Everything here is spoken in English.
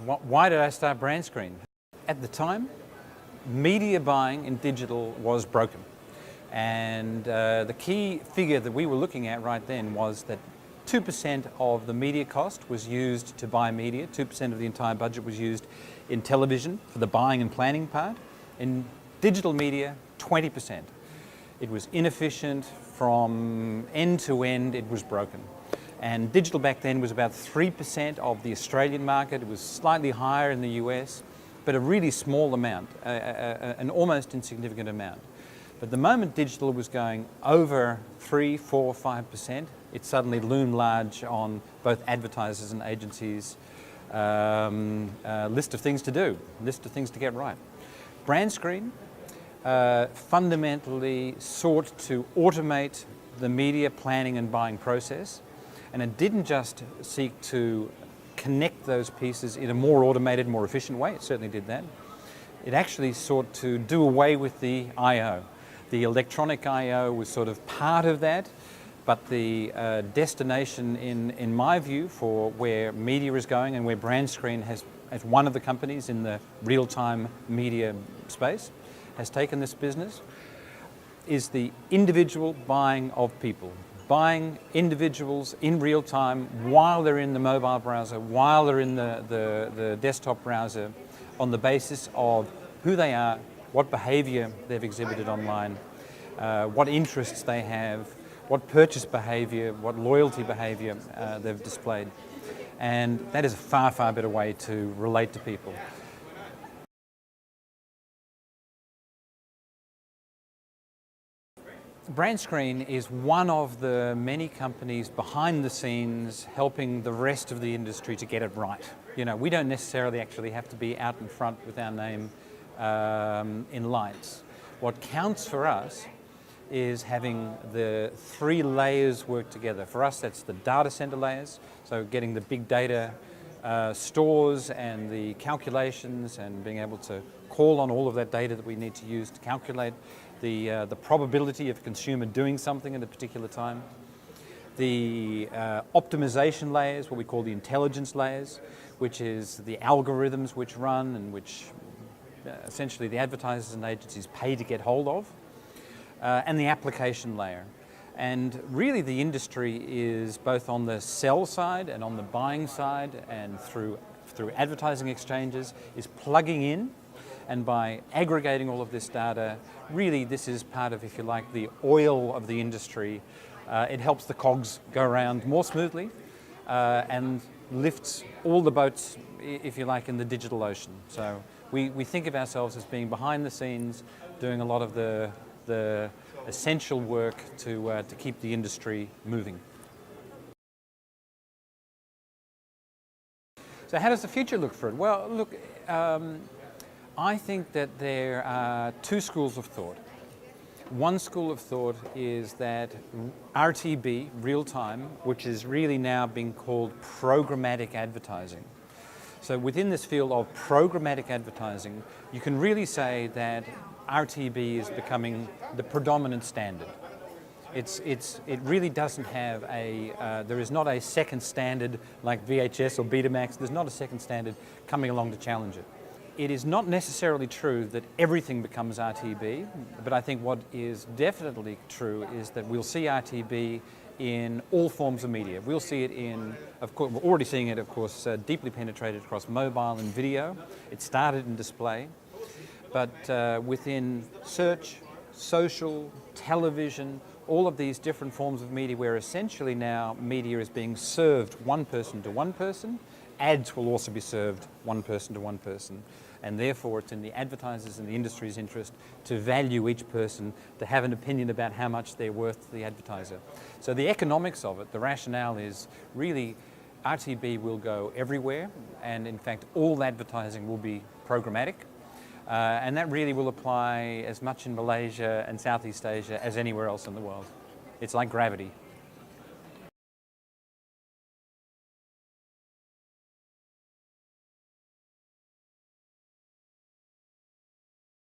Why did I start Brand Screen? At the time, media buying in digital was broken. And the key figure that we were looking at right then was that 2% of the media cost was used to buy media, 2% of the entire budget was used in television for the buying and planning part. In digital media, 20%. It was inefficient from end to end, it was broken. And digital back then was about 3% of the Australian market. It was slightly higher in the US, but a really small amount, an almost insignificant amount. But the moment digital was going over 3, 4, 5%, it suddenly loomed large on both advertisers and agencies' list of things to do, list of things to get right. Brand Screen fundamentally sought to automate the media planning and buying process, and it didn't just seek to connect those pieces in a more automated, more efficient way. It certainly did that. It actually sought to do away with the I/O. The electronic I/O was sort of part of that, but the destination, in my view, for where media is going and where Brand Screen has, as one of the companies in the real-time media space, has taken this business, is the individual buying of people. Buying individuals in real time while they're in the mobile browser, while they're in the desktop browser, on the basis of who they are, what behavior they've exhibited online, what interests they have, what purchase behavior, what loyalty behavior they've displayed. And that is a far, far better way to relate to people. Brand Screen is one of the many companies behind the scenes helping the rest of the industry to get it right. You know, we don't necessarily actually have to be out in front with our name in lights. What counts for us is having the 3 layers work together. For us, that's the data center layers, so getting the big data stores and the calculations and being able to call on all of that data that we need to use to calculate the probability of a consumer doing something at a particular time. The optimization layers, what we call the intelligence layers, which is the algorithms which run and which essentially the advertisers and agencies pay to get hold of, and the application layer. And really the industry is both on the sell side and on the buying side and through advertising exchanges is plugging in. And by aggregating all of this data, really this is part of, if you like, the oil of the industry. It helps the cogs go around more smoothly and lifts all the boats, if you like, in the digital ocean. So we think of ourselves as being behind the scenes, doing a lot of the essential work to keep the industry moving. So how does the future look for it? Well, look, I think that there are 2 schools of thought. One school of thought is that RTB, real time, which is really now being called programmatic advertising. So within this field of programmatic advertising, you can really say that RTB is becoming the predominant standard. It really doesn't have there is not a second standard like VHS or Betamax. There's not a second standard coming along to challenge it. It is not necessarily true that everything becomes RTB, but I think what is definitely true is that we'll see RTB in all forms of media. We'll see it in, of course, we're already seeing it, of course, deeply penetrated across mobile and video. It started in display, but within search, social, television, all of these different forms of media where essentially now media is being served one person to one person. Ads will also be served one person to one person, and therefore it's in the advertisers and the industry's interest to value each person, to have an opinion about how much they're worth to the advertiser. So the economics of it, the rationale is really RTB will go everywhere, and in fact all advertising will be programmatic, and that really will apply as much in Malaysia and Southeast Asia as anywhere else in the world. It's like gravity.